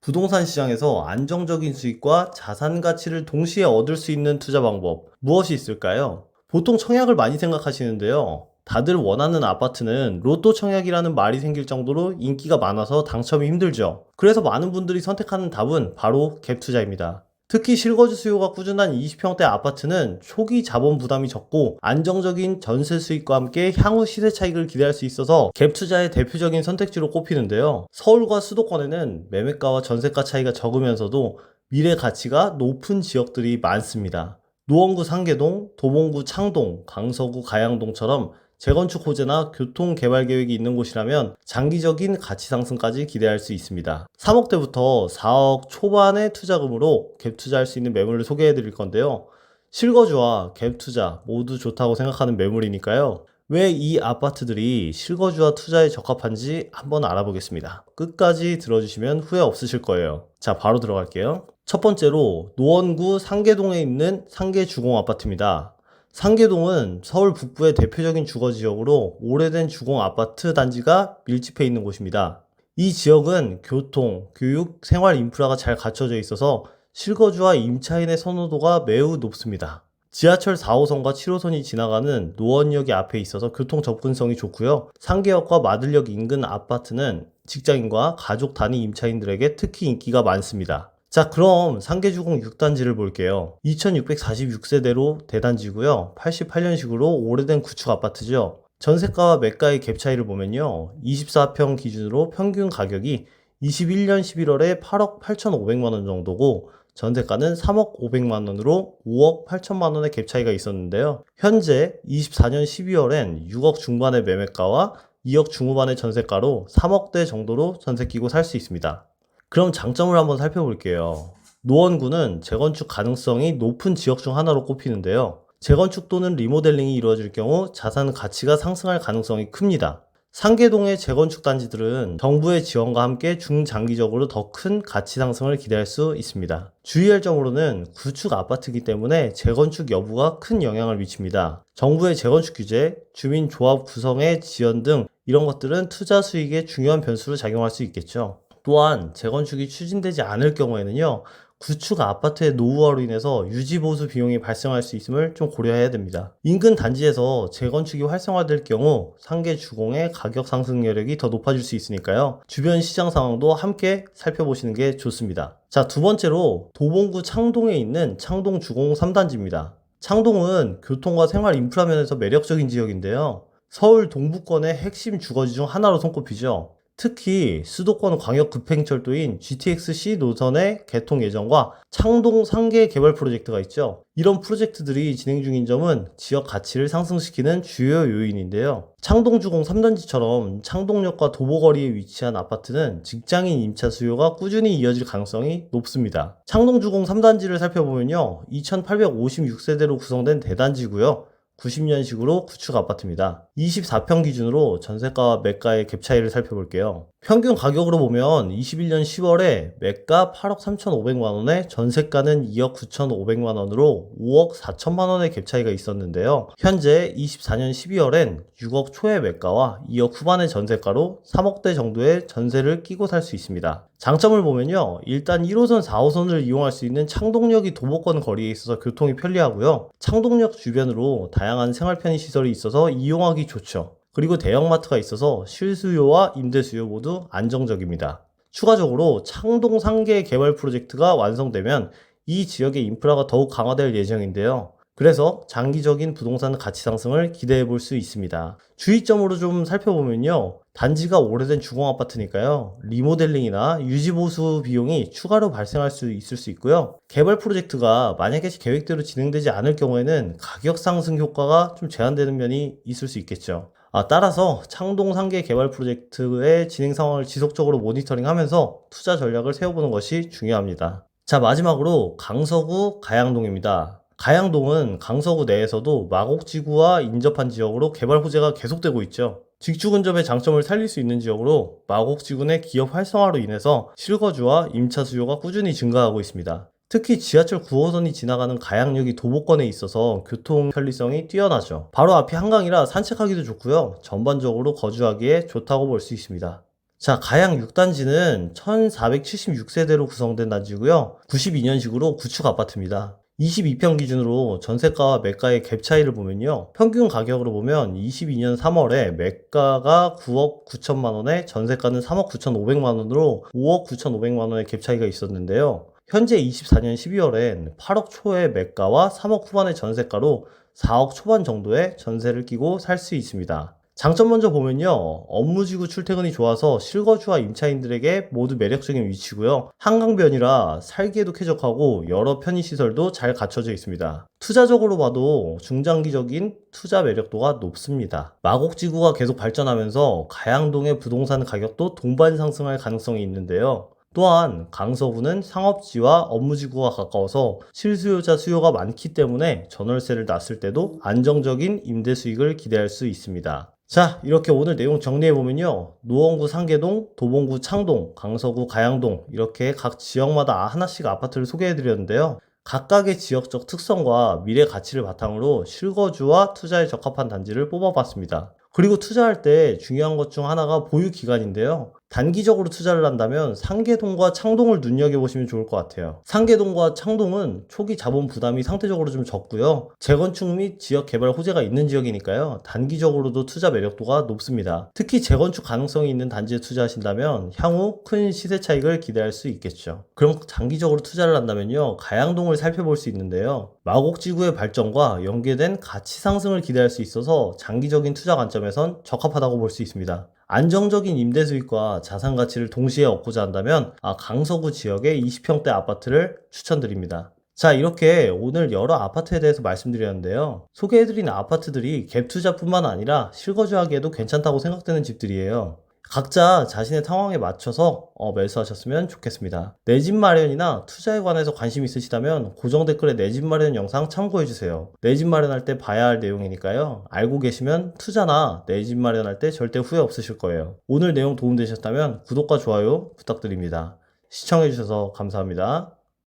부동산 시장에서 안정적인 수익과 자산 가치를 동시에 얻을 수 있는 투자 방법, 무엇이 있을까요? 보통 청약을 많이 생각하시는데요. 다들 원하는 아파트는 로또 청약이라는 말이 생길 정도로 인기가 많아서 당첨이 힘들죠. 그래서 많은 분들이 선택하는 답은 바로 갭 투자입니다. 특히 실거주 수요가 꾸준한 20평대 아파트는 초기 자본 부담이 적고 안정적인 전세 수익과 함께 향후 시세 차익을 기대할 수 있어서 갭 투자의 대표적인 선택지로 꼽히는데요. 서울과 수도권에는 매매가와 전세가 차이가 적으면서도 미래 가치가 높은 지역들이 많습니다. 노원구 상계동, 도봉구 창동, 강서구 가양동처럼 재건축 호재나 교통 개발 계획이 있는 곳이라면 장기적인 가치 상승까지 기대할 수 있습니다. 3억대부터 4억 초반의 투자금으로 갭 투자할 수 있는 매물을 소개해 드릴 건데요. 실거주와 갭 투자 모두 좋다고 생각하는 매물이니까요. 왜 이 아파트들이 실거주와 투자에 적합한지 한번 알아보겠습니다. 끝까지 들어주시면 후회 없으실 거예요. 자, 바로 들어갈게요. 첫 번째로 노원구 상계동에 있는 상계주공 아파트입니다. 상계동은 서울 북부의 대표적인 주거지역으로 오래된 주공 아파트 단지가 밀집해 있는 곳입니다. 이 지역은 교통, 교육, 생활 인프라가 잘 갖춰져 있어서 실거주와 임차인의 선호도가 매우 높습니다. 지하철 4호선과 7호선이 지나가는 노원역이 앞에 있어서 교통 접근성이 좋고요. 상계역과 마들역 인근 아파트는 직장인과 가족 단위 임차인들에게 특히 인기가 많습니다. 자, 그럼 상계주공 6단지를 볼게요. 2646세대로 대단지고요. 88년식으로 오래된 구축 아파트죠. 전세가와 매가의 갭 차이를 보면요. 24평 기준으로 평균 가격이 21년 11월에 8억 8,500만 원 정도고 전세가는 3억 500만 원으로 5억 8천만 원의 갭 차이가 있었는데요. 현재 24년 12월엔 6억 중반의 매매가와 2억 중후반의 전세가로 3억대 정도로 전세 끼고 살 수 있습니다. 그럼 장점을 한번 살펴볼게요. 노원구는 재건축 가능성이 높은 지역 중 하나로 꼽히는데요. 재건축 또는 리모델링이 이루어질 경우 자산 가치가 상승할 가능성이 큽니다. 상계동의 재건축 단지들은 정부의 지원과 함께 중장기적으로 더 큰 가치 상승을 기대할 수 있습니다. 주의할 점으로는 구축 아파트이기 때문에 재건축 여부가 큰 영향을 미칩니다. 정부의 재건축 규제, 주민조합 구성의 지연 등 이런 것들은 투자 수익에 중요한 변수로 작용할 수 있겠죠. 또한 재건축이 추진되지 않을 경우에는요, 구축 아파트의 노후화로 인해서 유지보수 비용이 발생할 수 있음을 좀 고려해야 됩니다. 인근 단지에서 재건축이 활성화될 경우 상계 주공의 가격 상승 여력이 더 높아질 수 있으니까요. 주변 시장 상황도 함께 살펴보시는 게 좋습니다. 자, 두 번째로 도봉구 창동에 있는 창동 주공 3단지입니다. 창동은 교통과 생활 인프라 면에서 매력적인 지역인데요. 서울 동부권의 핵심 주거지 중 하나로 손꼽히죠. 특히 수도권 광역 급행철도인 GTX-C 노선의 개통 예정과 창동 상계 개발 프로젝트가 있죠. 이런 프로젝트들이 진행 중인 점은 지역 가치를 상승시키는 주요 요인인데요. 창동주공 3단지처럼 창동역과 도보거리에 위치한 아파트는 직장인 임차 수요가 꾸준히 이어질 가능성이 높습니다. 창동주공 3단지를 살펴보면요. 2856세대로 구성된 대단지고요. 90년식으로 구축 아파트입니다. 24평 기준으로 전세가와 매가의 갭 차이를 살펴볼게요. 평균 가격으로 보면 21년 10월에 매가 8억 3,500만 원에 전세가는 2억 9,500만 원으로 5억 4천만 원의 갭 차이가 있었는데요. 현재 24년 12월엔 6억 초의 매가와 2억 후반의 전세가로 3억대 정도의 전세를 끼고 살 수 있습니다. 장점을 보면요. 일단 1호선, 4호선을 이용할 수 있는 창동역이 도보권 거리에 있어서 교통이 편리하고요. 창동역 주변으로 다양한 생활 편의 시설이 있어서 이용하기 좋죠. 그리고 대형마트가 있어서 실수요와 임대수요 모두 안정적입니다. 추가적으로 창동 상계 개발 프로젝트가 완성되면 이 지역의 인프라가 더욱 강화될 예정인데요. 그래서 장기적인 부동산 가치 상승을 기대해 볼 수 있습니다. 주의점으로 좀 살펴보면요. 단지가 오래된 주공 아파트니까요. 리모델링이나 유지보수 비용이 추가로 발생할 수 있을 수 있고요. 개발 프로젝트가 만약에 계획대로 진행되지 않을 경우에는 가격 상승 효과가 좀 제한되는 면이 있을 수 있겠죠. 따라서 창동 상계 개발 프로젝트의 진행 상황을 지속적으로 모니터링하면서 투자 전략을 세워보는 것이 중요합니다. 자, 마지막으로 강서구 가양동입니다. 가양동은 강서구 내에서도 마곡지구와 인접한 지역으로 개발 호재가 계속되고 있죠. 직주 근접의 장점을 살릴 수 있는 지역으로 마곡지구 내 기업 활성화로 인해서 실거주와 임차 수요가 꾸준히 증가하고 있습니다. 특히 지하철 9호선이 지나가는 가양역이 도보권에 있어서 교통 편리성이 뛰어나죠. 바로 앞이 한강이라 산책하기도 좋고요. 전반적으로 거주하기에 좋다고 볼 수 있습니다. 자, 가양 6단지는 1476세대로 구성된 단지고요. 92년식으로 구축 아파트입니다. 22평 기준으로 전세가와 매가의 갭 차이를 보면요. 평균 가격으로 보면 22년 3월에 매가가 9억 9천만 원에 전세가는 3억 9천5백만 원으로 5억 9천5백만 원의 갭 차이가 있었는데요. 현재 24년 12월엔 8억 초의 매가와 3억 후반의 전세가로 4억 초반 정도의 전세를 끼고 살 수 있습니다. 장점 먼저 보면요. 업무지구 출퇴근이 좋아서 실거주와 임차인들에게 모두 매력적인 위치고요. 한강변이라 살기에도 쾌적하고 여러 편의시설도 잘 갖춰져 있습니다. 투자적으로 봐도 중장기적인 투자 매력도가 높습니다. 마곡지구가 계속 발전하면서 가양동의 부동산 가격도 동반 상승할 가능성이 있는데요. 또한 강서구는 상업지와 업무지구가 가까워서 실수요자 수요가 많기 때문에 전월세를 놨을 때도 안정적인 임대 수익을 기대할 수 있습니다. 자, 이렇게 오늘 내용 정리해보면요. 노원구 상계동, 도봉구 창동, 강서구 가양동 이렇게 각 지역마다 하나씩 아파트를 소개해드렸는데요. 각각의 지역적 특성과 미래 가치를 바탕으로 실거주와 투자에 적합한 단지를 뽑아봤습니다. 그리고 투자할 때 중요한 것 중 하나가 보유 기간인데요. 단기적으로 투자를 한다면 상계동과 창동을 눈여겨보시면 좋을 것 같아요. 상계동과 창동은 초기 자본 부담이 상대적으로 좀 적고요. 재건축 및 지역 개발 호재가 있는 지역이니까요. 단기적으로도 투자 매력도가 높습니다. 특히 재건축 가능성이 있는 단지에 투자하신다면 향후 큰 시세 차익을 기대할 수 있겠죠. 그럼 장기적으로 투자를 한다면요. 가양동을 살펴볼 수 있는데요. 마곡지구의 발전과 연계된 가치 상승을 기대할 수 있어서 장기적인 투자 관점에선 적합하다고 볼 수 있습니다. 안정적인 임대 수익과 자산 가치를 동시에 얻고자 한다면 강서구 지역의 20평대 아파트를 추천드립니다. 자, 이렇게 오늘 여러 아파트에 대해서 말씀드렸는데요. 소개해드린 아파트들이 갭 투자뿐만 아니라 실거주하기에도 괜찮다고 생각되는 집들이에요. 각자 자신의 상황에 맞춰서 매수하셨으면 좋겠습니다. 내 집 마련이나 투자에 관해서 관심 있으시다면 고정 댓글에 내 집 마련 영상 참고해주세요. 내 집 마련할 때 봐야 할 내용이니까요. 알고 계시면 투자나 내 집 마련할 때 절대 후회 없으실 거예요. 오늘 내용 도움되셨다면 구독과 좋아요 부탁드립니다. 시청해주셔서 감사합니다.